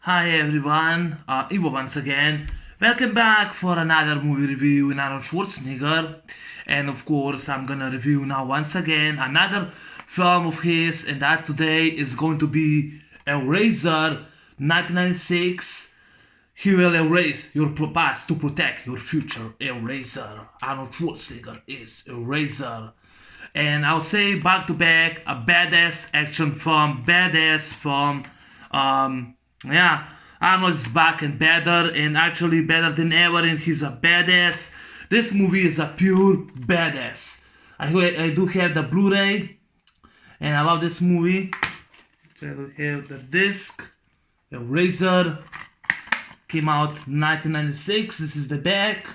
Hi everyone, Ivo once again. Welcome back for another movie review in Arnold Schwarzenegger. And of course, I'm gonna review now once again another film of his, and that today is going to be Eraser 1996. He will erase your past to protect your future. Eraser. Arnold Schwarzenegger is Eraser. And I'll say back to back, a badass action film, badass film. Yeah, Arnold is back and better, and actually better than ever, and he's a badass. This movie is a pure badass. I do have the Blu-ray, and I love this movie. So I do have the disc, Eraser. Came out 1996. This is the back.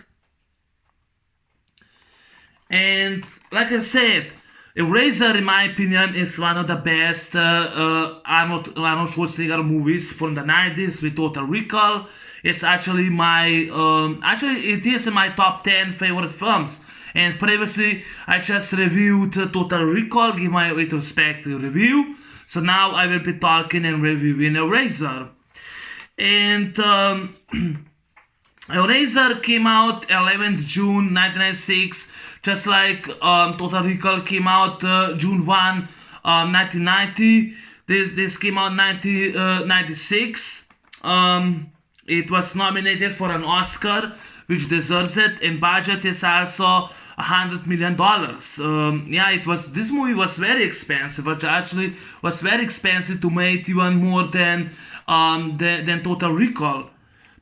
And like I said, Eraser, in my opinion, is one of the best Arnold Schwarzenegger movies from the 90s with Total Recall. It's actually it is in my top 10 favorite films. And previously, I just reviewed Total Recall, give my retrospective review. So now I will be talking and reviewing Eraser. And Eraser came out 11th June 1996, just like Total Recall came out June 1, 1990. This came out 1996. It was nominated for an Oscar, which deserves it, and budget is also $100 million. This movie was very expensive. It actually was very expensive to make, even more than Total Recall.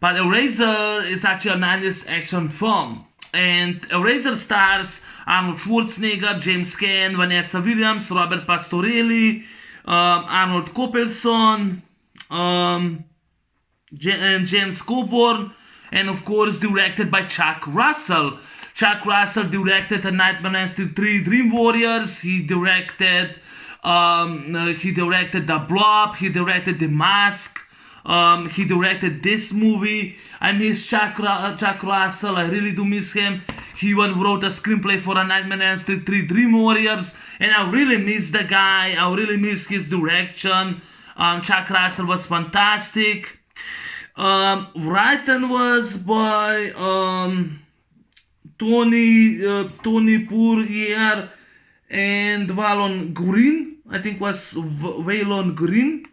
But Eraser is actually a 90s action film. And Eraser stars Arnold Schwarzenegger, James Caan, Vanessa Williams, Robert Pastorelli, Arnold Coppelson, and James Coburn, and of course directed by Chuck Russell. Chuck Russell directed A Nightmare on Elm Street 3: Dream Warriors. He directed The Blob. He directed The Mask. He directed this movie. I miss Chuck Russell. I really do miss him. He even wrote a screenplay for A Nightmare on Elm Street 3: Dream Warriors, and I really miss the guy. I really miss his direction. Chuck Russell was fantastic. Written was by Tony Puryear and Valon Green. I think was Valon Green.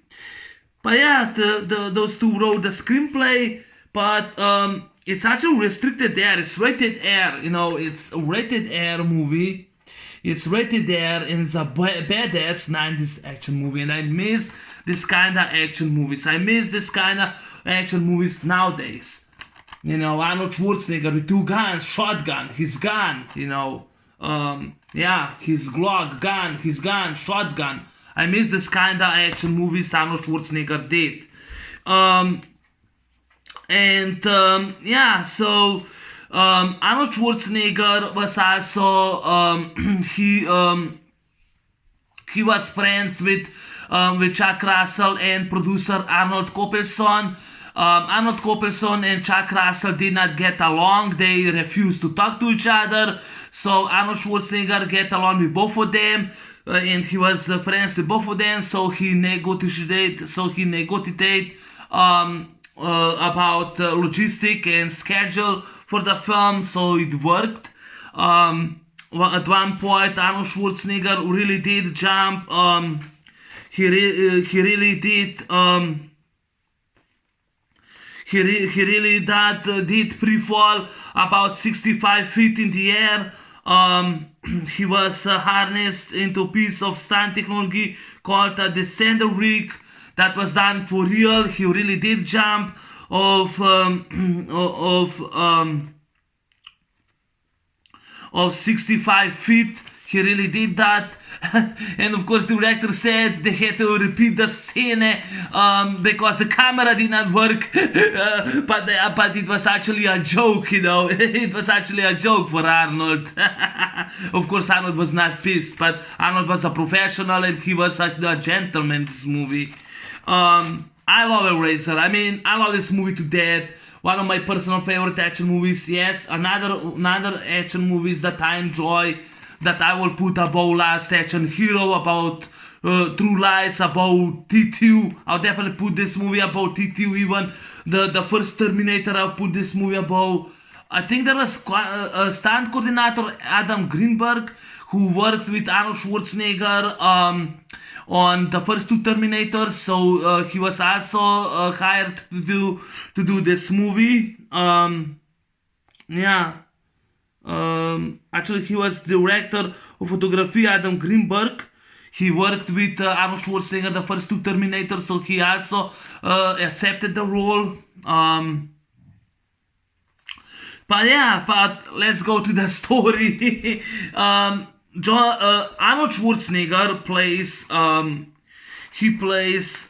But yeah, those two wrote the screenplay, but it's actually restricted R. It's rated R, it's a rated R movie. It's rated R, and it's a badass 90s action movie, and I miss this kind of action movies. I miss this kind of action movies nowadays. Arnold Schwarzenegger with two guns, shotgun, his gun, his Glock gun, his gun, shotgun. I miss this kind of action movies Arnold Schwarzenegger did. Arnold Schwarzenegger was also, he was friends with Chuck Russell and producer Arnold Coppelson. Arnold Coppelson and Chuck Russell did not get along. They refused to talk to each other. So Arnold Schwarzenegger get along with both of them. And he was friends with both of them, so he negotiated about logistic and schedule for the film, so it worked. At one point, Arnold Schwarzenegger really did jump. He really did free-fall about 65 feet in the air. He was harnessed into a piece of stunt technology called the descender rig that was done for real. He really did jump of 65 feet. He really did that. And of course the director said they had to repeat the scene because the camera did not work. but it was actually a joke, It was actually a joke for Arnold. Of course Arnold was not pissed, but Arnold was a professional and he was a gentleman in this movie. I love Eraser. I love this movie to death. One of my personal favorite action movies. Yes, another action movies that I enjoy, that I will put above Last Action Hero, about true lies about T2. I'll definitely put this movie about T2. Even the first Terminator, I'll put this movie about. I think there was a stunt coordinator, Adam Greenberg, who worked with Arnold Schwarzenegger on the first two Terminators. So he was also hired to do this movie. Yeah. Actually, he was director of photography, Adam Greenberg. He worked with Arnold Schwarzenegger, the first two Terminators, so he also accepted the role. But let's go to the story. Arnold Schwarzenegger plays. He plays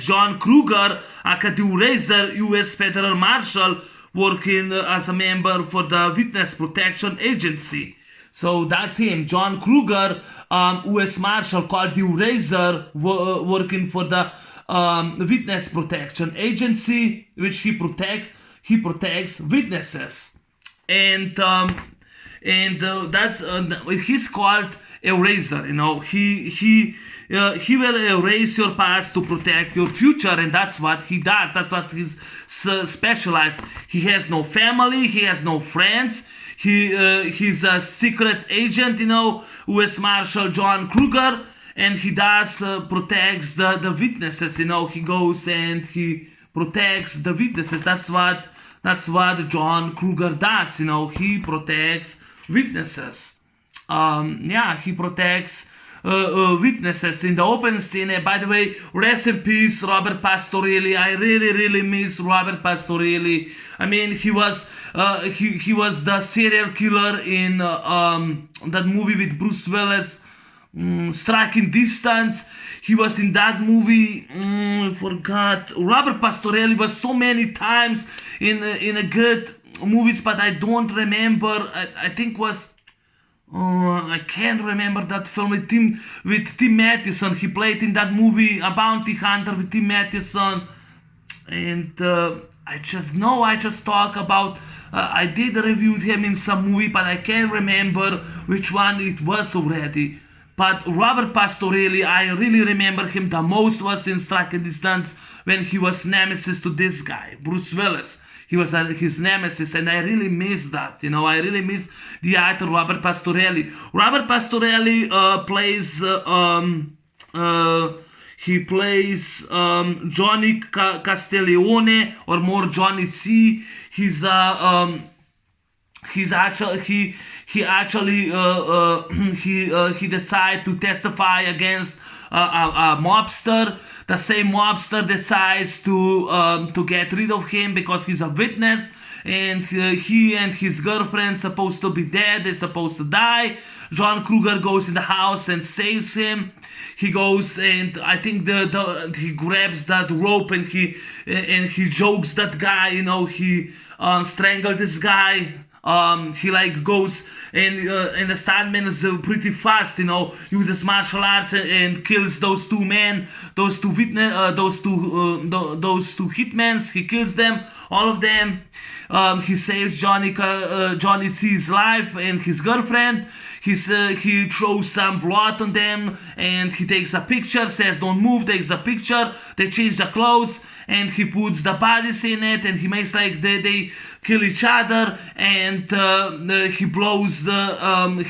John Kruger, a Caddy Racer, U.S. Federal Marshal, working as a member for the Witness Protection Agency. So that's him, John Kruger, U.S. Marshal, called the Razor, working for the Witness Protection Agency, which he protects witnesses, and that's he's called a razor. You know, he will erase your past to protect your future, and that's what he does. That's what he's specialized. He has no family, he has no friends. He's a secret agent, you know, U.S. Marshal John Kruger, and he does protects the witnesses. You know, he goes and he protects the witnesses. That's what John Kruger does. You know, he protects witnesses. He protects witnesses in the open scene. By the way, rest in peace, Robert Pastorelli. I really miss Robert Pastorelli. I mean, he was the serial killer in that movie with Bruce Willis, Striking Distance. He was in that movie. Forgot. Robert Pastorelli was so many times in a good movies, but I don't remember. I think was. I can't remember that film with Tim Matheson. He played in that movie, A Bounty Hunter with Tim Matheson. And I just talk about, I did review him in some movie, but I can't remember which one it was already. But Robert Pastorelli, I really remember him the most was in Striking Distance, when he was nemesis to this guy, Bruce Willis. He was his nemesis, and I really miss that. You know, I really miss the actor Robert Pastorelli. Robert Pastorelli plays Johnny Casteleone, or more Johnny C. He decided to testify against a mobster. The same mobster decides to get rid of him because he's a witness, and he and his girlfriend supposed to be dead. They're supposed to die. John Kruger goes in the house and saves him. He goes and I think he grabs that rope and he jokes that guy. You know, he strangled this guy. He like goes and the stuntman is pretty fast, you know, uses martial arts and kills those two men, those two hitmans. He kills them, all of them. He saves Johnny C's life and his girlfriend. He throws some blood on them and he takes a picture, says don't move, takes a picture. They change the clothes and he puts the bodies in it and he makes like they kill each other, and he blows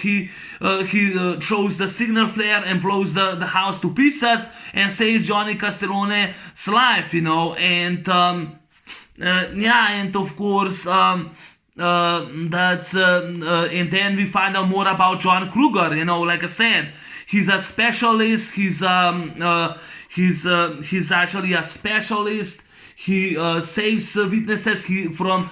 he throws the signal flare and blows the house to pieces and saves Johnny Casteleone's life, you know. And and of course that's and then we find out more about John Kruger. You know, like I said, he's a specialist. He's actually a specialist. He saves witnesses from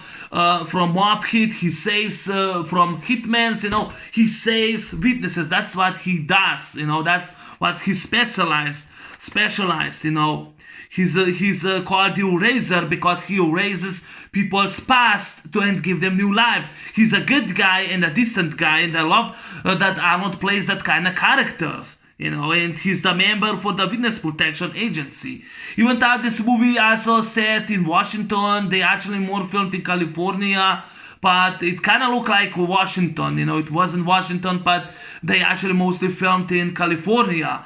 mob hit. He saves from hitmen. You know, he saves witnesses. That's what he does. You know, that's what he specialized. You know, he's called the eraser because he erases people's past and give them new life. He's a good guy and a decent guy, and I love that Arnold plays that kind of characters. You know, and he's the member for the Witness Protection Agency. Even though this movie also set in Washington, they actually more filmed in California, but it kind of looked like Washington. It wasn't Washington, but they actually mostly filmed in California.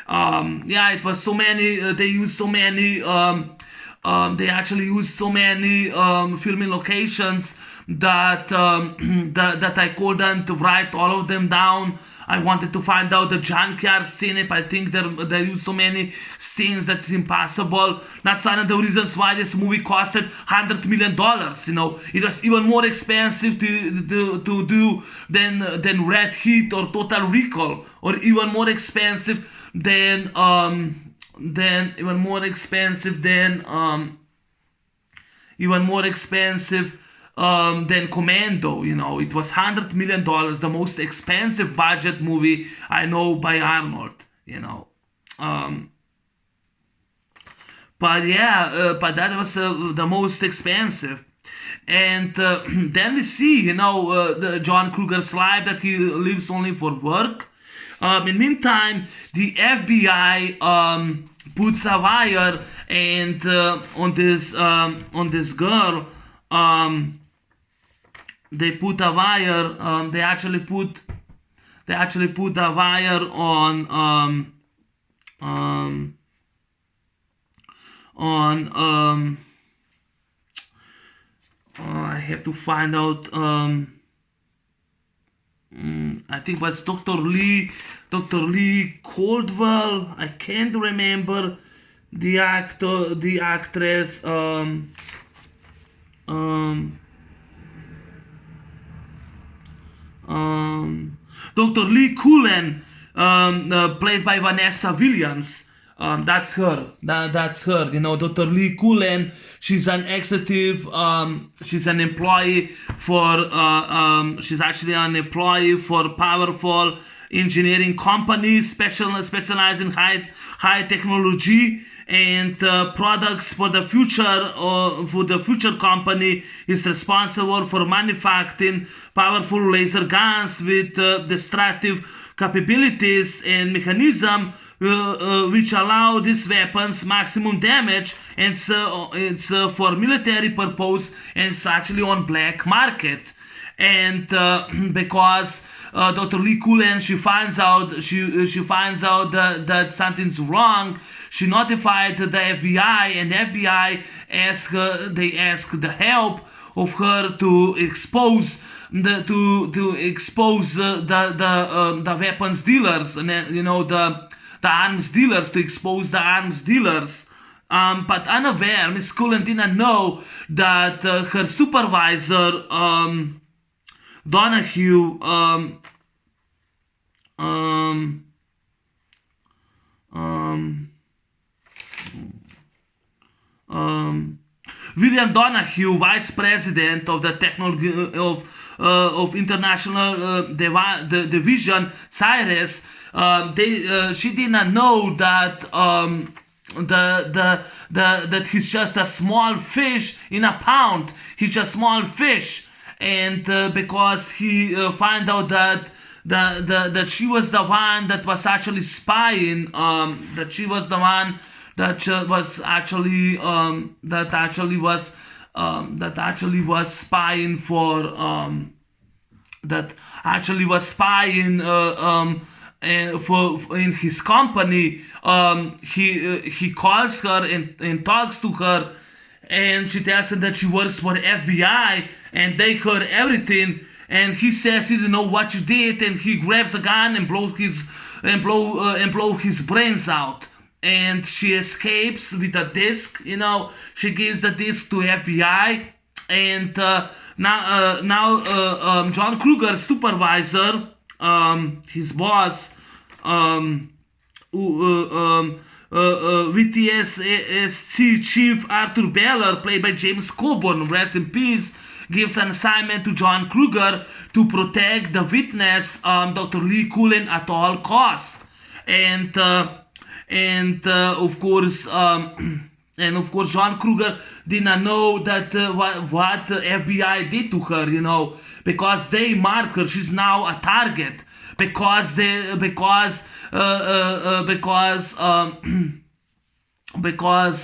Yeah, it was so many. They used so many. They actually used so many filming locations that that I couldn't write all of them down. I wanted to find out the junkyard scene. I think they use so many scenes that it's impossible. That's one of the reasons why this movie costed $100 million. It was even more expensive to do than Red Heat or Total Recall, or even more expensive than even more expensive than Commando. It was $100 million, the most expensive budget movie I know by Arnold. But yeah, but that was the most expensive. And then we see, the John Kruger's life, that he lives only for work. In the meantime, the FBI puts a wire and on this girl. They put a wire. They actually put a wire on I have to find out. I think it was Dr. Lee Caldwell. I can't remember the actress. Dr. Lee Cullen, played by Vanessa Williams. That's her. That's her. Dr. Lee Cullen. She's an executive. She's an employee for. She's actually an employee for powerful engineering companies, specializing in high technology and products for the future. For the future company is responsible for manufacturing powerful laser guns with destructive capabilities and mechanism. Which allow these weapons maximum damage, and so it's for military purpose, and it's actually on black market. And because Dr. Lee Cullen, she finds out that something's wrong, she notified the FBI, and the FBI ask the help of her to expose the weapons dealers, and the arms dealers, to expose the arms dealers. But unaware, Miss Cullen didn't know that her supervisor, Donahue, William Donahue, vice president of the technology of international division, Cyrus. She did not know that that he's just a small fish in a pond. He's just small fish, and because he find out that that she was the one that was actually spying. That she was the one that was actually was spying for for in his company. He calls her and talks to her, and she tells him that she works for FBI, and they heard everything. And he says he didn't know what she did, and he grabs a gun and blows his brains out. And she escapes with a disc. She gives the disc to FBI, and now John Kruger's supervisor, his boss, VTSC Chief Arthur Beller, played by James Coburn, rest in peace, gives an assignment to John Kruger to protect the witness, Dr. Lee Cullen, at all costs. And of course, John Kruger did not know that what FBI did to her, because they mark her. She's now a target because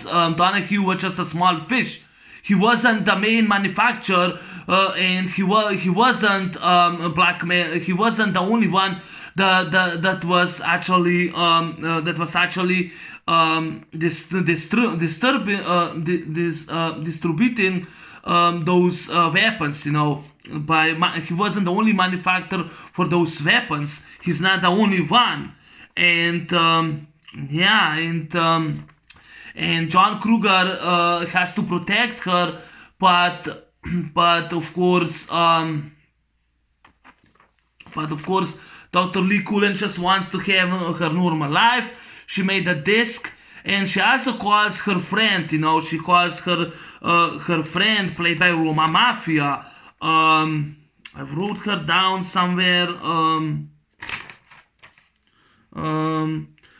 Donahue was just a small fish. he wasn't the main manufacturer, and he wasn't a black man. He wasn't the only one that was actually distributing those weapons, he wasn't the only manufacturer for those weapons. He's not the only one. And and John Kruger has to protect her, but of course Dr. Lee Cullen just wants to have her normal life. She made a disc, and she also calls her friend, she calls her friend, played by Roma Mafia. I wrote her down somewhere.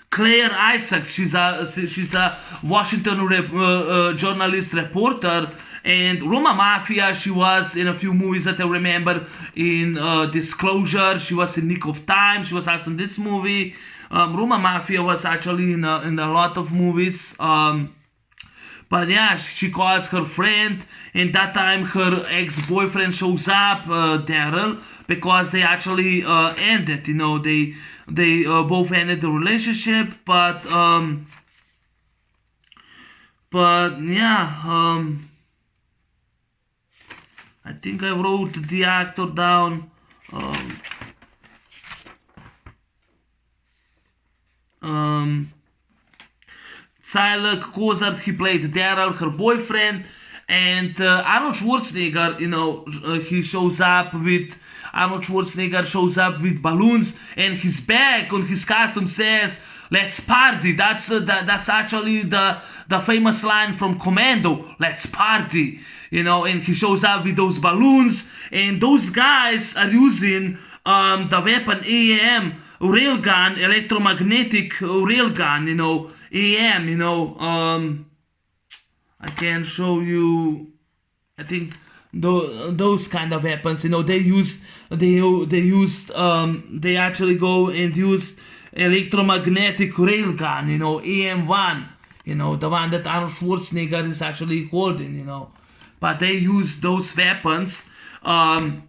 Claire Isaacs. She's a Washington journalist reporter. And Roma Mafia, she was in a few movies that I remember. In Disclosure, she was in Nick of Time. She was also in this movie. Roma Mafia was actually in a lot of movies. But yeah, she calls her friend, and that time her ex-boyfriend shows up, Daryl, because they actually ended. They both ended the relationship, but yeah. I think I wrote the actor down. Siler Kozart, he played Daryl, her boyfriend, and Arnold Schwarzenegger, he shows up with. Arnold Schwarzenegger shows up with balloons, and his bag on his costume says, "Let's party." That's actually the famous line from Commando. Let's party, And he shows up with those balloons, and those guys are using the weapon AEM railgun, electromagnetic railgun. AEM. I can show you. I think those kind of weapons. They actually go and use electromagnetic railgun. AM1. The one that Arnold Schwarzenegger is actually holding. But they use those weapons. And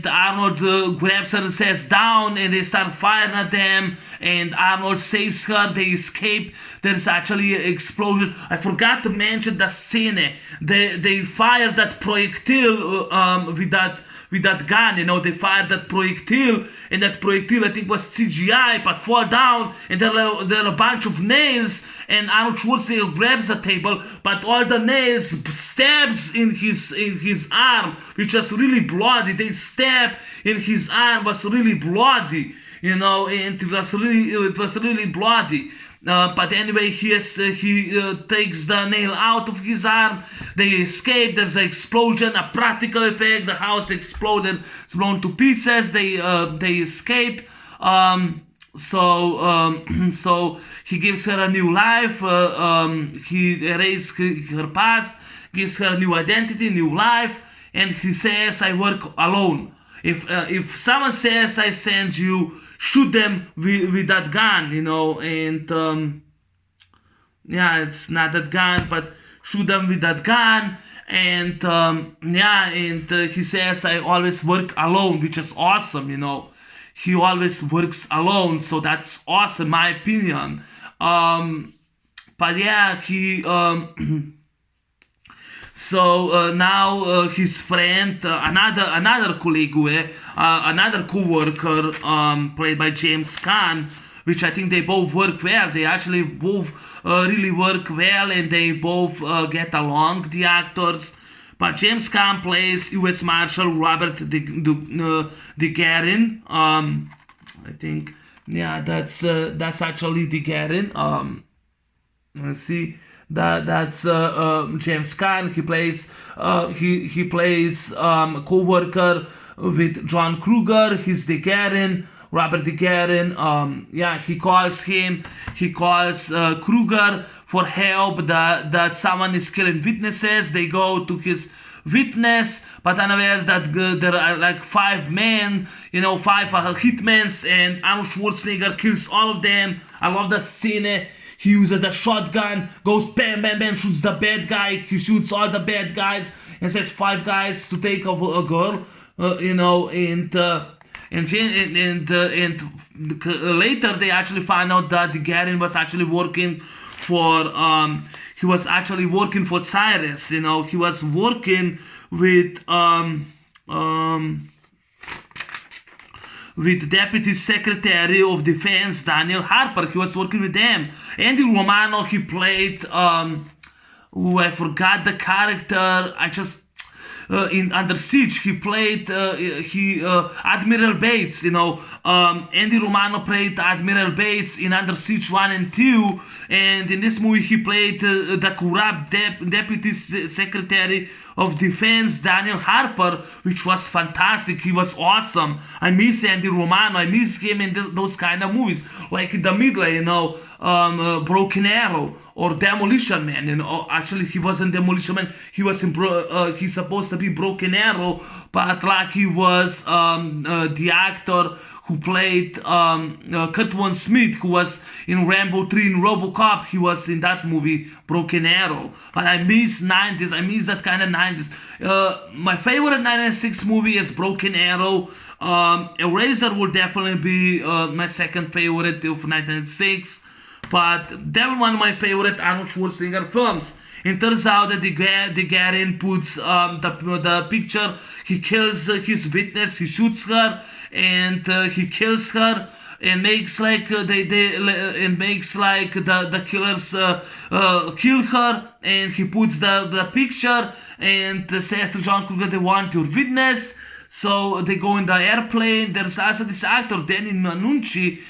Arnold grabs her and says down, and they start firing at them, and Arnold saves her. They escape. There's actually an explosion. I forgot to mention the scene. They fired that projectile with that gun. They fired that projectile, and that projectile I think was CGI, but fall down, and there are a bunch of nails, and Arnold Schwarzenegger grabs a table, but all the nails stabs in his arm, which was really bloody. They stab in his arm, was really bloody, and it was really bloody. But anyway, he takes the nail out of his arm. They escape. There's an explosion, a practical effect. The house exploded. It's blown to pieces. They escape. So he gives her a new life. He erases her past, gives her a new identity, new life, and he says, "I work alone. If someone says I send you, shoot them with that gun, and yeah, it's not that gun, but shoot them with that gun." And he says, "I always work alone," which is awesome. He always works alone, so that's awesome, my opinion. But yeah, he so now his friend, another colleague, another co-worker, played by James Caan, which I think they both work well. They actually both really work well, and they both get along, the actors. But James Caan plays U.S. Marshal Robert DeGuerin. I think, yeah, that's actually DeGuerin. Let's see. That's James Caan. He plays he plays co-worker with John Kruger. He's DeGuerin, Robert DeGuerin. He calls Kruger for help that someone is killing witnesses. They go to his witness, but unaware that there are like 5 men, 5 hitmen, and Arnold Schwarzenegger kills all of them. I love that scene. he uses the shotgun, goes bam, bam, bam, shoots the bad guy. He shoots all the bad guys and says 5 guys to take over a girl, and later they actually find out that the Gagarin was actually working for Cyrus. He was working with Deputy Secretary of Defense Daniel Harper. He was working with them. Andy Romano, he played I forgot the character. In Under Siege, he played Admiral Bates. Andy Romano played Admiral Bates in Under Siege 1 and 2, and in this movie he played the corrupt Deputy Secretary of Defense Daniel Harper, which was fantastic. He was awesome. I miss Andy Romano. I miss him in those kind of movies, like in the middle, Broken Arrow or Demolition Man. Actually he wasn't Demolition Man. He was he's supposed to be Broken Arrow, but like he was the actor who played Kurtwan Smith, who was in Rambo 3 and RoboCop. He was in that movie Broken Arrow. But I miss 90s. I miss that kind of 90s. My favorite 1996 movie is Broken Arrow. Eraser will definitely be my second favorite of 1996. But definitely one of my favorite Arnold Schwarzenegger films. It turns out that the Gagarin puts the picture. He kills his witness. He shoots her, and he kills her, and makes like the killers kill her, and he puts the picture and says to John Kruger, they want your witness. So they go in the airplane. There's also this actor, Danny Nucci.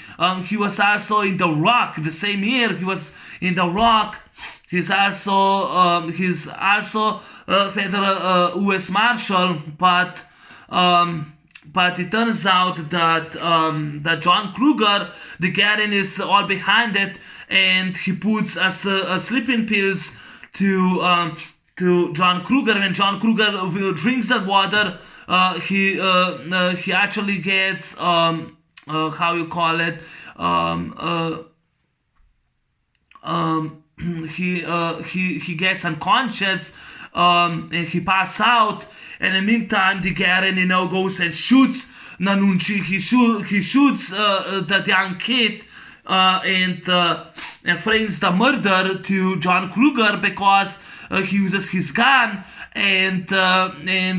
He was also in The Rock the same year. He was in The Rock. He's also federal U.S. Marshal, but it turns out that John Kruger, the Gagarin, is all behind it, and he puts sleeping pills to John Kruger. When John Kruger drinks that water, he actually gets how you call it, he gets unconscious, and he passes out. And in the meantime, the Gagarin, goes and shoots Nanucci. He shoots that young kid, and frames the murder to John Kruger because he uses his gun. And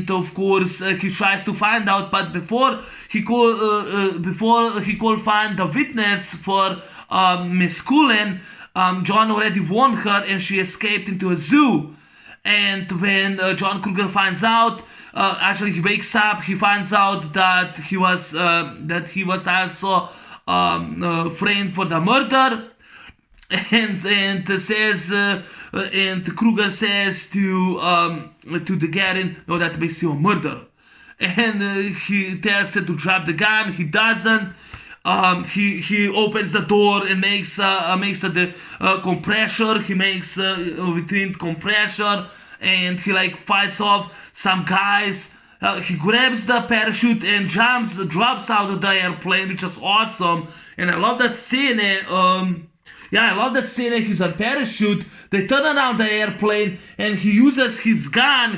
of course he tries to find out, but before he could find the witness for Miss Cullen, John already warned her, and she escaped into a zoo. And when John Kruger finds out, actually he wakes up, he finds out that he was also framed for the murder, and says. And Kruger says to the Gagarin, no, that makes you a murderer. And he tells him to drop the gun. He doesn't. He opens the door and makes the compressor. He makes within compressor, and he fights off some guys. He grabs the parachute and drops out of the airplane, which is awesome. And I love that scene. I love that scene. He's on parachute. They turn around the airplane, and he uses his gun.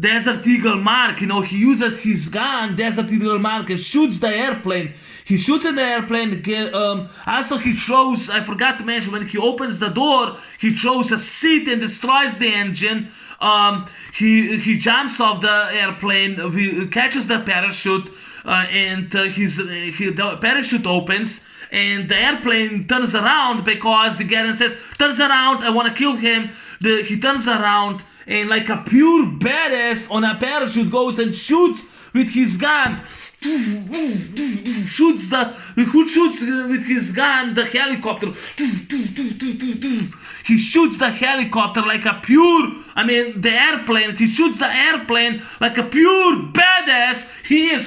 Desert Eagle Mark. He uses his gun, Desert Eagle Mark, and shoots the airplane. He shoots in the airplane. Also, he throws. I forgot to mention, when he opens the door, he throws a seat and destroys the engine. He jumps off the airplane, catches the parachute, and the parachute opens, and the airplane turns around because the Gagarin says, turns around, I want to kill him. He turns around, and like a pure badass on a parachute goes and shoots with his gun. Shoots with his gun the helicopter. He shoots the helicopter like a the airplane. He shoots the airplane like a pure badass. He is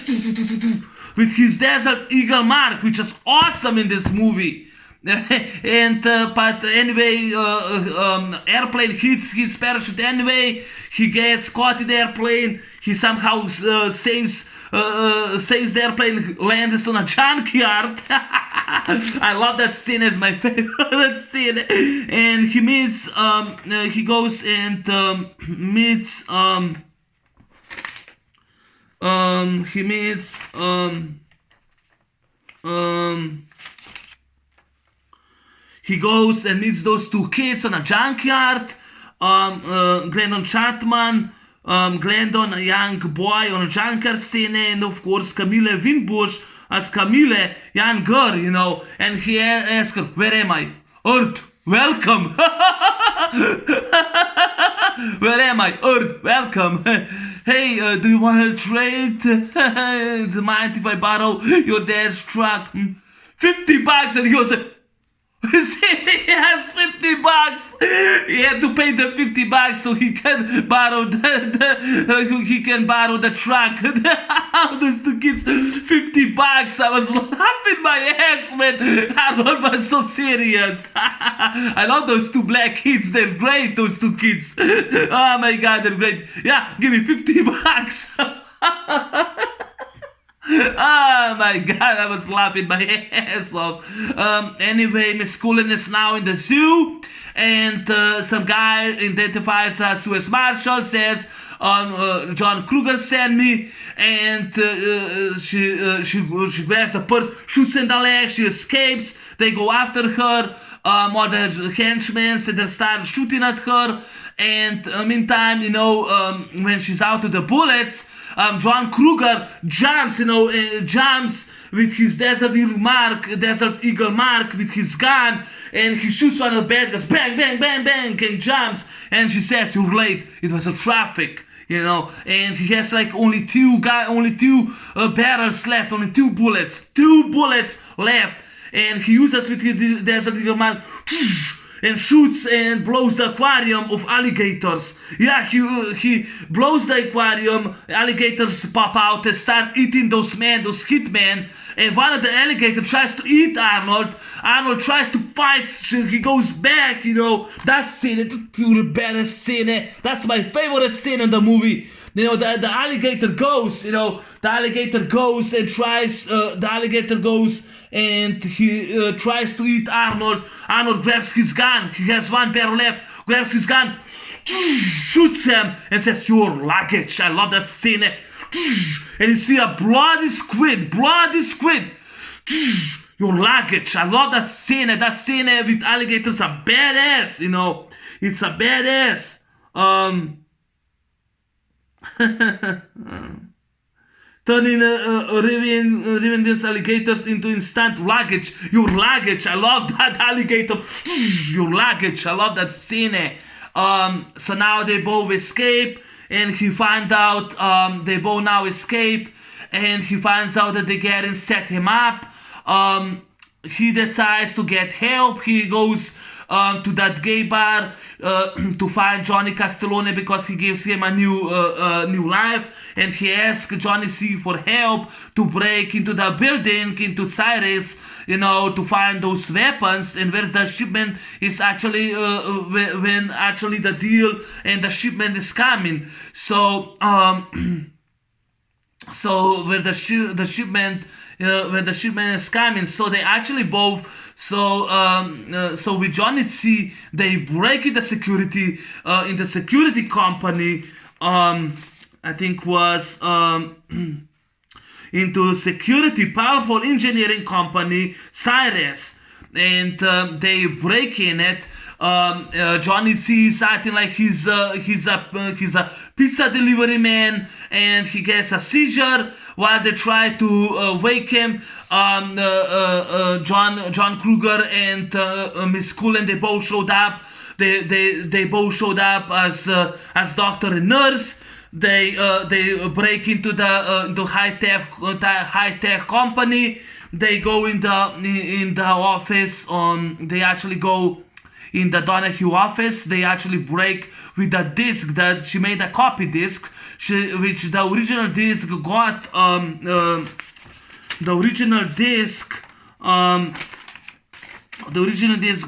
with his Desert Eagle Mark, which is awesome in this movie. And but anyway, airplane hits his parachute anyway. He gets caught in the airplane. He somehow saves saves the airplane, lands on a junkyard. I love that scene, it's my favorite scene. And he meets, he goes and meets, he meets, he goes and meets those two kids on a junkyard. Glendon Chapman, Glendon, a young boy on a junkyard scene, and of course Camille Winbush as Camille, young girl, you know, and he asks her, where am I? Earth, welcome. Where am I? Earth, welcome. Hey, do you want to trade? Do you mind if I borrow your dad's truck? $50, and he goes, he has $50. He had to pay the $50 so he can borrow the truck. How does the kids $50? I was laughing my ass when Arnold was so serious. I love those two black kids. They're great. Those two kids. Oh my God, they're great. Yeah, give me $50. Oh my God, I was laughing my ass off. Anyway, Miss Cullen is now in the zoo, and some guy identifies as U.S. Marshal, says, John Kruger sent me, and she grabs a purse, shoots in the leg, she escapes, they go after her, all the henchmen, so they start shooting at her, and meantime, you know, when she's out of the bullets, John Kruger jumps, jumps with his Desert Eagle mark with his gun, and he shoots on her bed, goes bang, bang, bang, bang, and jumps, and she says, you're late, it was a traffic, you know, and he has like only two barrels left, only two bullets left, and he uses with his Desert Eagle mark, and shoots and blows the aquarium of alligators. Yeah, he blows the aquarium, alligators pop out and start eating those hitmen, and one of the alligators tries to eat Arnold. Arnold tries to fight, he goes back, you know. That scene, it's the best scene. That's my favorite scene in the movie. You know, the alligator goes, and tries, and he tries to eat Arnold. Arnold grabs his gun, he has one barrel left, grabs his gun, shoots him, and says, your luggage. I love that scene. And you see a bloody squid, your luggage. I love that scene. That scene with alligators are badass, you know. It's a badass. Turning ripping these alligators into instant luggage. Your luggage. I love that alligator. Your luggage. I love that scene. So now they both escape, and he finds out they both now escape, and he finds out that they get and set him up. He decides to get help. He goes to that gay bar to find Johnny Casteleone because he gives him a new life, and he asks Johnny C for help to break into the building, into Cyrus, you know, to find those weapons, and where the shipment is actually when actually the deal and the shipment is coming. So so where the shipment when the shipment is coming, so they actually both. So with Johnny C, they break in the security company. I think was into security powerful engineering company Cyrus, and they break in it. Johnny C is acting like he's a pizza delivery man, and he gets a seizure while they try to wake him. John Kruger and Miss Cullen, they both showed up. They both showed up as doctor and nurse. They break into the high tech company. They go in the office. They actually go in the Donahue office. They actually break with the disc that she made, a copy disc, which the original disc got. The original disc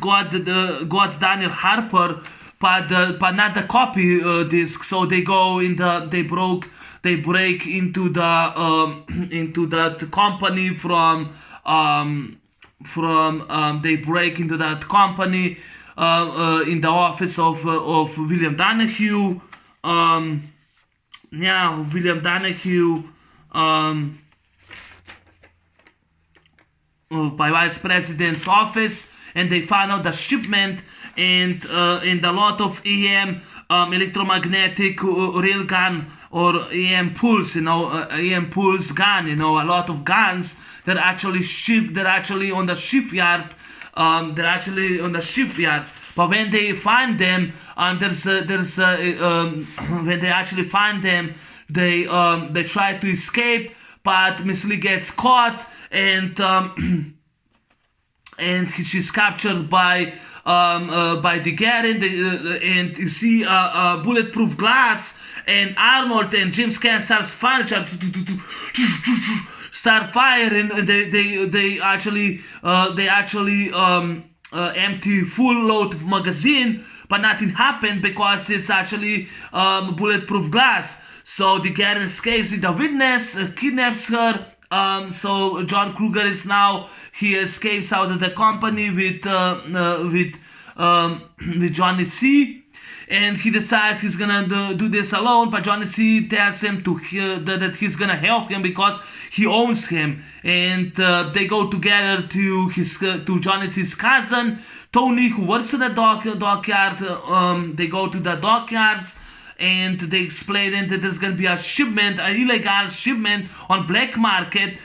got Daniel Harper, but not the copy disc. So they broke they break into into that company they break into that company in the office of William Donahue. William Donahue, by vice president's office, and they found out the shipment and a lot of EM, electromagnetic railgun, or EM pulse, EM pulse gun, a lot of guns that actually they're actually on the shipyard. But when they find them, when they actually find them, they try to escape, but Miss Lee gets caught, and she's captured by the Garen, and you see bulletproof glass, and Arnold and James Caan start firing, and they actually empty full load of magazine, but nothing happened because it's actually bulletproof glass. So the Garen escapes with the witness, kidnaps her. So John Kruger he escapes out of the company with Johnny C. And he decides he's gonna do this alone, but Johnny C tells him that he's gonna help him because he owns him. And they go together to Johnny C's cousin Tony, who works at the dockyard. They go to the dockyards, and they explain that there's gonna be a shipment, an illegal shipment on black market.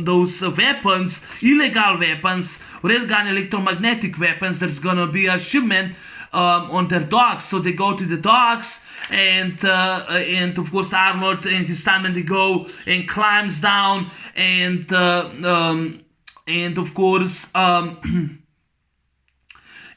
Those weapons, illegal weapons, railgun electromagnetic weapons. There's gonna be a shipment on their docks. So they go to the docks, and of course Arnold and his stuntman, they go and climbs down, and of course.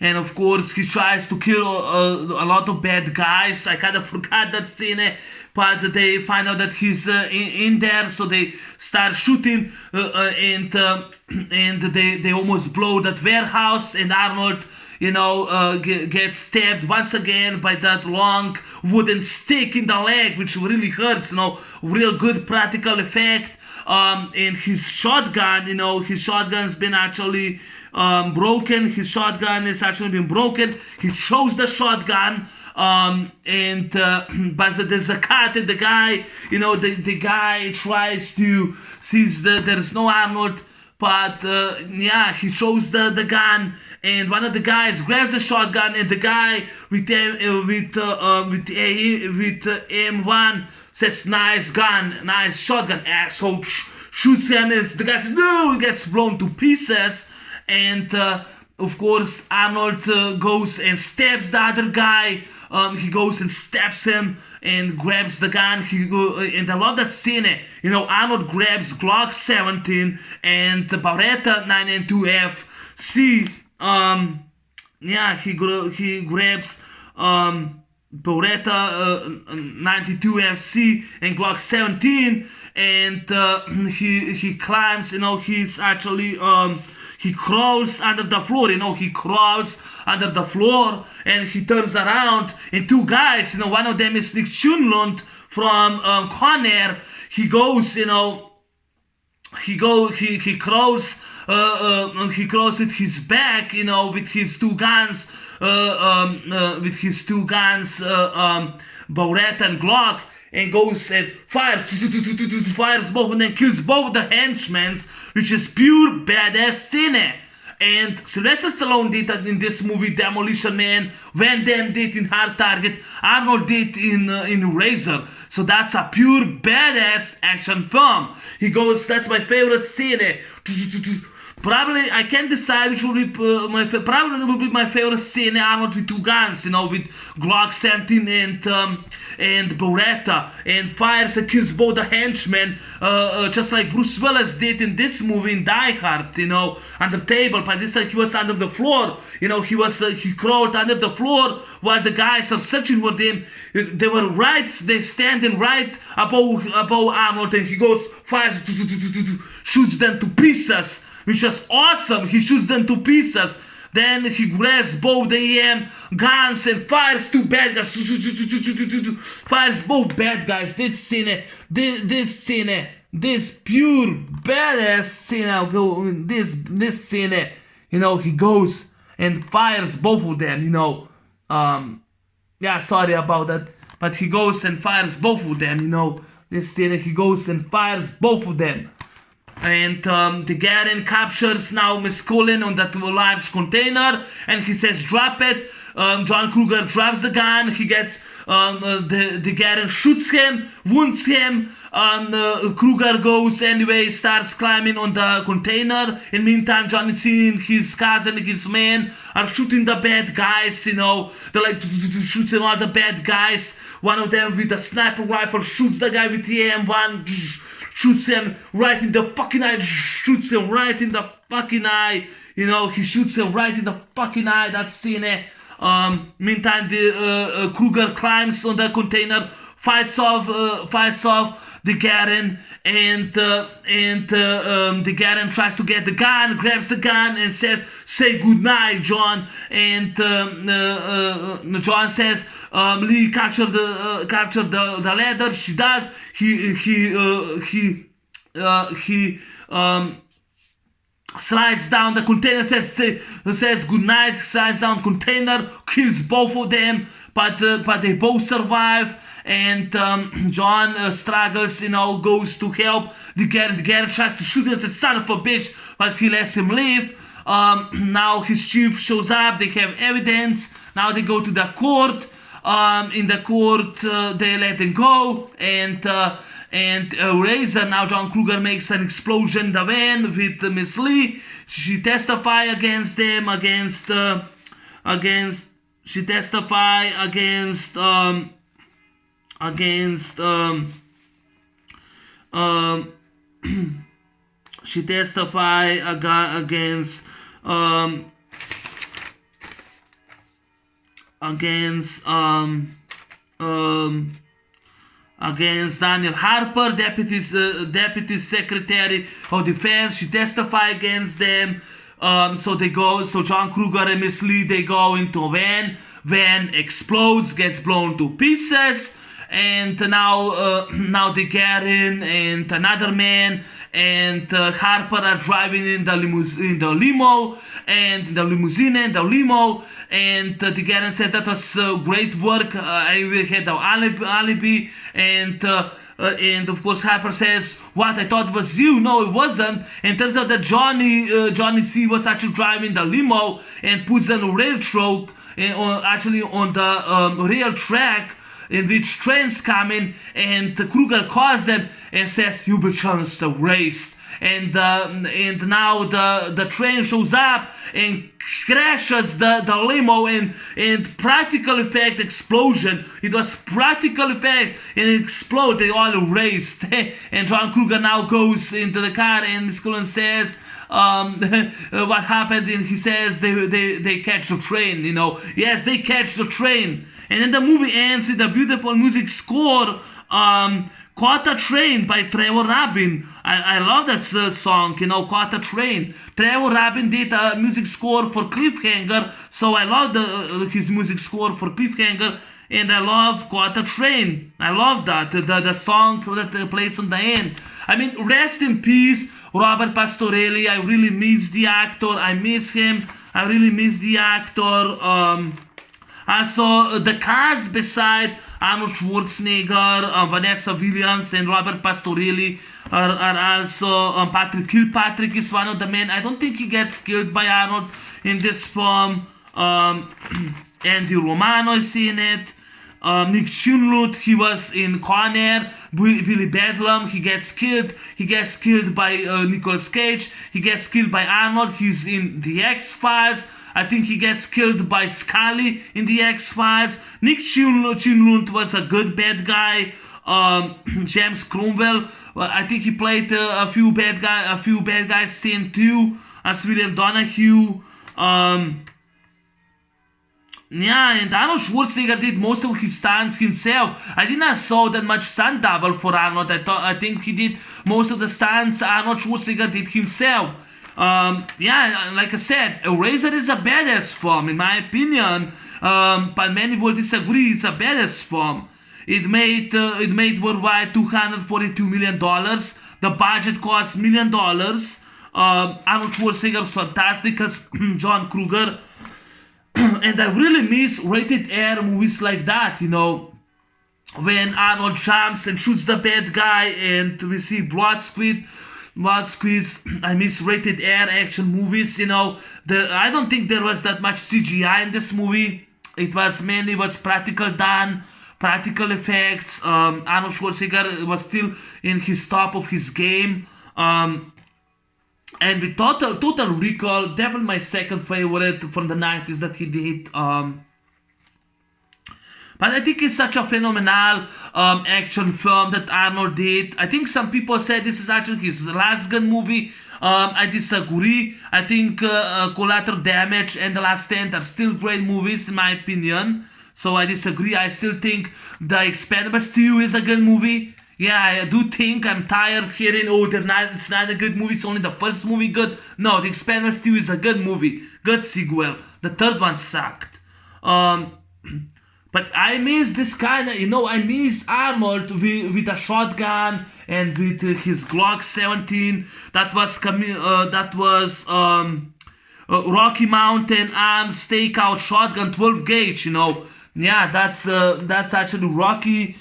And of course, he tries to kill a lot of bad guys. I kind of forgot that scene, but they find out that he's in there, so they start shooting, and they almost blow that warehouse. And Arnold, gets stabbed once again by that long wooden stick in the leg, which really hurts. Real good practical effect. And his shotgun, his shotgun's been actually broken. His shotgun has actually been broken. He throws the shotgun, but there's a cut, and the guy, the guy tries to sees that there's no Arnold, but he throws the gun, and one of the guys grabs the shotgun, and the guy with M1 says, "Nice gun, nice shotgun, asshole." Shoots him, and the guy says, "No!" He gets blown to pieces. And of course, Arnold goes and stabs the other guy. He goes and stabs him and grabs the gun. And I love that scene. Arnold grabs Glock 17 and the Beretta 992FC. He grabs Beretta 92FC and Glock 17, and he climbs. He's actually he crawls under the floor. He crawls under the floor, and he turns around, and two guys. One of them is Nick Chunlund from Con Air. He goes. He crawls. He crawls with his back. With his two guns. Beretta and Glock, and goes and fires both, and then kills both the henchmen, which is pure badass scene. And Sylvester Stallone did that in this movie, Demolition Man. Van Damme did in Hard Target. Arnold did in Razor. So that's a pure badass action film. He goes, that's my favorite scene. Probably, I can't decide which will be probably will be my favorite scene. Arnold with two guns, with Glock 17 and Beretta, and fires and kills both the henchmen, just like Bruce Willis did in this movie in Die Hard, on the table. But this time he was under the floor. He crawled under the floor while the guys are searching for him. They standing right above Arnold, and he goes, fires, shoots them to pieces. Which was awesome. He shoots them to pieces. Then he grabs both the guns and fires two bad guys. Fires both bad guys. This scene, this pure badass scene. This scene, he goes and fires both of them. Yeah, sorry about that, but he goes and fires both of them. This scene, he goes and fires both of them. And the Garen captures now Miss Cullen on that large container, and he says, drop it. John Kruger drops the gun. He gets, the Garen shoots him, wounds him. Kruger goes anyway, starts climbing on the container. In the meantime, Johnny C and his cousin, his men, are shooting the bad guys, They're like shooting all the bad guys. One of them with a sniper rifle shoots the guy with the M1, shoots him right in the fucking eye, he shoots him right in the fucking eye. That scene. Meantime, the Kruger climbs on the container, fights off the Garen, and the Garen tries to get the gun, grabs the gun, and says, "Say goodnight, John." And John says, "Lee, capture the ladder." She does. He slides down the container, says goodnight, slides down container, kills both of them, but they both survive. And John struggles, goes to help the Garen. The Garen tries to shoot him as a son of a bitch, but he lets him live. Now his chief shows up. They have evidence. Now they go to the court. In the court, they let him go, and Razor, now John Kruger makes an explosion in the van with Miss Lee. She testifies against them, she testifies against she testifies against Daniel Harper, Deputy Secretary of Defense. She testified against them. So John Kruger and Miss Lee, they go into a van. Van explodes, gets blown to pieces, and now the Garen and another man and Harper are driving in the limo, and the limo, and the Garen says, "That was great work. I had an alibi," and of course Harper says, "What? I thought it was you." "No, it wasn't." And turns out that Johnny C was actually driving the limo and puts on a railroad, actually on the rail track, in which trains coming, and Kruger calls them and says, "You betrayed the race." And now the train shows up and crashes the limo, and practical effect explosion. It was practical effect, and it exploded. They all erased. And John Kruger now goes into the car, and Miss Cullen says, what happened, and he says they catch the train. Yes, they catch the train. And then the movie ends with a beautiful music score, Caught a Train by Trevor Rabin. I love that song, Caught a Train. Trevor Rabin did a music score for Cliffhanger, so I love his music score for Cliffhanger, and I love Caught a Train. I love that, the song that plays on the end. I mean, rest in peace, Robert Pastorelli. I really miss the actor. I miss him. I really miss the actor. Also, the cast beside Arnold Schwarzenegger, Vanessa Williams, and Robert Pastorelli are also Patrick Kilpatrick is one of the men. I don't think he gets killed by Arnold in this film. Andy Romano is in it. Nick Chunlut, he was in Con Air. Billy Bedlam, he gets killed. He gets killed by Nicolas Cage. He gets killed by Arnold. He's in The X-Files. I think he gets killed by Scully in The X-Files. Nick Chunlut was a good bad guy. James Cromwell, I think he played a few bad guys in too, as William Donahue. Yeah, and Arnold Schwarzenegger did most of his stunts himself. I did not saw that much stunt double for Arnold. I think he did most of the stunts Arnold Schwarzenegger did himself. Yeah, like I said, Eraser is a badass film, in my opinion. But many will disagree. It's a badass film. It made worldwide $242 million. The budget cost $1 million. Arnold Schwarzenegger's fantastic as John Kruger, and I really miss rated R movies like that. When Arnold jumps and shoots the bad guy, and we see blood squeeze. I miss rated R action movies. I don't think there was that much CGI in this movie. It was mainly practical effects. Arnold Schwarzenegger was still in his top of his game. And with Total Recall, definitely my second favorite from the 90s that he did. But I think it's such a phenomenal action film that Arnold did. I think some people said this is actually his last gun movie. I disagree. I think Collateral Damage and The Last Stand are still great movies in my opinion. So I disagree. I still think The Expendables 2 is a good movie. Yeah, I do think I'm tired of hearing, it's not a good movie, it's only the first movie good. No, The Expendables 2 is a good movie. Good sequel. The third one sucked. But I miss this kind of, I miss Arnold with a shotgun and with his Glock 17. That was Rocky Mountain arms stakeout shotgun 12 gauge. Yeah, that's actually Rocky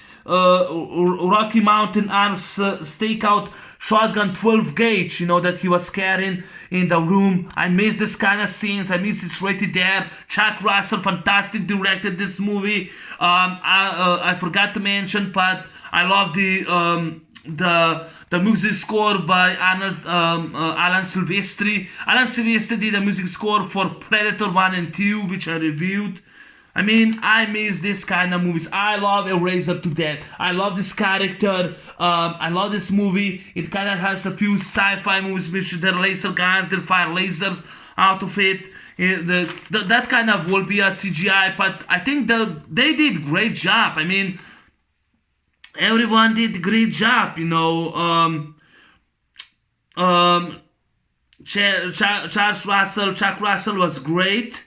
Mountain arms stakeout shotgun 12 gauge, that he was carrying in the room. I miss this kind of scenes. I miss it's rated there. Chuck Russell, fantastic, directed this movie. I forgot to mention, but I love the music score by Alan Silvestri. Alan Silvestri did a music score for Predator 1 and 2, which I reviewed. I miss this kind of movies. I love Eraser to death. I love this character. I love this movie. It kind of has a few sci-fi movies which they're laser guns, they fire lasers out of it. That kind of will be a CGI, but I think they did great job. Everyone did a great job. Chuck Russell was great.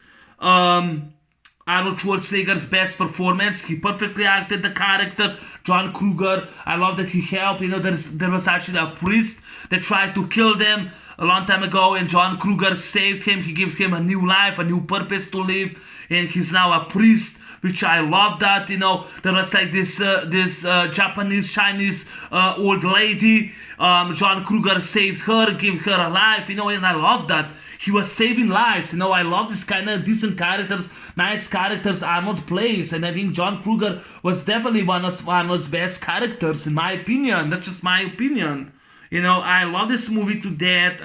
Arnold Schwarzenegger's best performance. He perfectly acted the character. John Kruger, I love that he helped. There was actually a priest that tried to kill them a long time ago, and John Kruger saved him. He gives him a new life, a new purpose to live, and he's now a priest, which I love that. There was like this Japanese, Chinese old lady. John Kruger saved her, gave her a life, and I love that. He was saving lives. I love this kind of decent characters, nice characters Arnold plays. And I think John Kruger was definitely one of Arnold's best characters, in my opinion. That's just my opinion. I love this movie to death.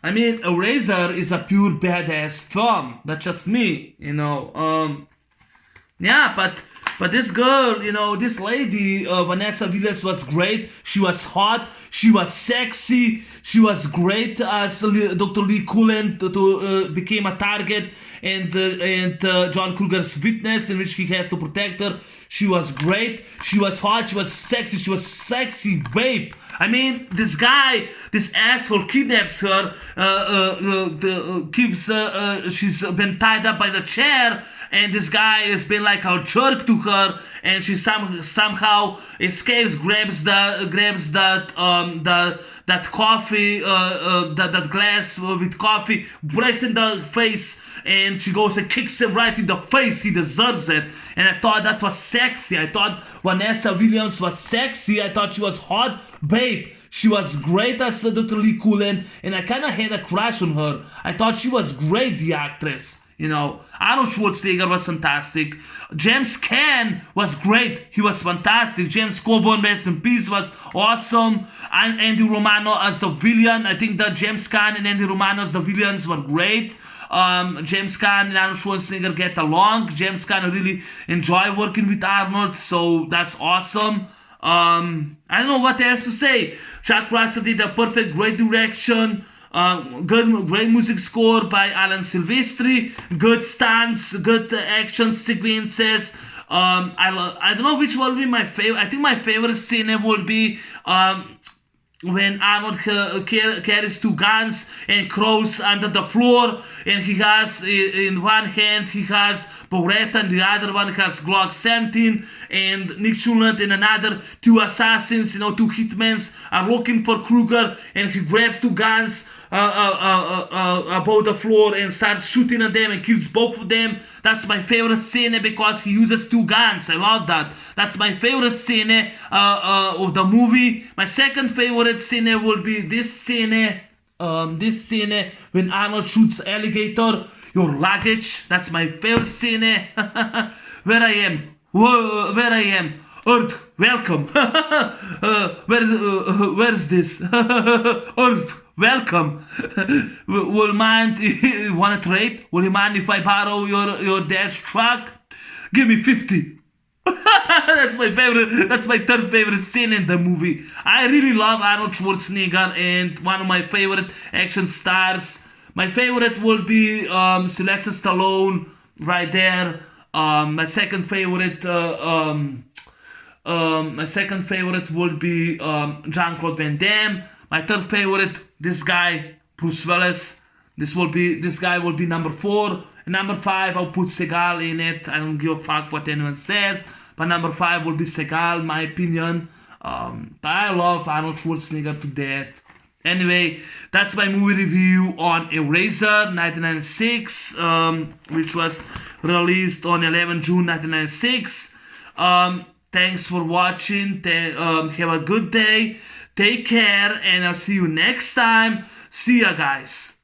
Eraser is a pure badass film. That's just me, Yeah, but this girl, this lady, Vanessa Villas was great. She was hot. She was sexy. She was great as Dr. Lee Cullen became a target and John Kruger's witness in which he has to protect her. She was great. She was hot. She was sexy. She was sexy babe. This guy, this asshole kidnaps her, she's been tied up by the chair, and this guy has been like a jerk to her, and she somehow escapes, grabs that coffee, that glass with coffee, breaks in the face, and she goes and kicks him right in the face. He deserves it. And I thought that was sexy. I thought Vanessa Williams was sexy. I thought she was hot babe. She was great as Dr. Lee Cullen, and I kind of had a crush on her. I thought she was great, the actress. Arnold Schwarzenegger was fantastic. James Caan was great. He was fantastic. James Coburn, rest in peace, was awesome. And Andy Romano as the villain. I think that James Caan and Andy Romano as the villains were great. James Caan and Arnold Schwarzenegger get along. James Caan really enjoy working with Arnold, so that's awesome. I don't know what else to say. Chuck Russell did a perfect, great direction. Great music score by Alan Silvestri. Good stunts, good action sequences. I don't know which will be my favorite. I think my favorite scene will be when Arnold carries two guns and crawls under the floor, and he has in one hand he has Beretta and the other one has Glock 17, and Nick Schulant and another two assassins, two hitmen are looking for Kruger, and he grabs two guns above the floor and starts shooting at them and kills both of them. That's my favorite scene because he uses two guns. I love that. That's my favorite scene of the movie. My second favorite scene will be this scene. This scene when Arnold shoots alligator. Your luggage. That's my favorite scene. Where I am. Where I am. Earth, welcome. Where's this? Earth, welcome. Will mind you wanna trade? Will you mind if I borrow your dad's truck? Give me 50. That's my favorite. That's my third favorite scene in the movie. I really love Arnold Schwarzenegger and one of my favorite action stars. My favorite will be Sylvester Stallone right there. My second favorite would be Jean-Claude Van Damme. My third favorite, this guy, Bruce Willis. This guy will be number 4. And number 5, I'll put Seagal in it. I don't give a fuck what anyone says. But number 5 will be Seagal, my opinion. I love Arnold Schwarzenegger to death. Anyway, that's my movie review on Eraser 1996, which was released on 11 June 1996. Thanks for watching. Have a good day. Take care, and I'll see you next time. See ya, guys.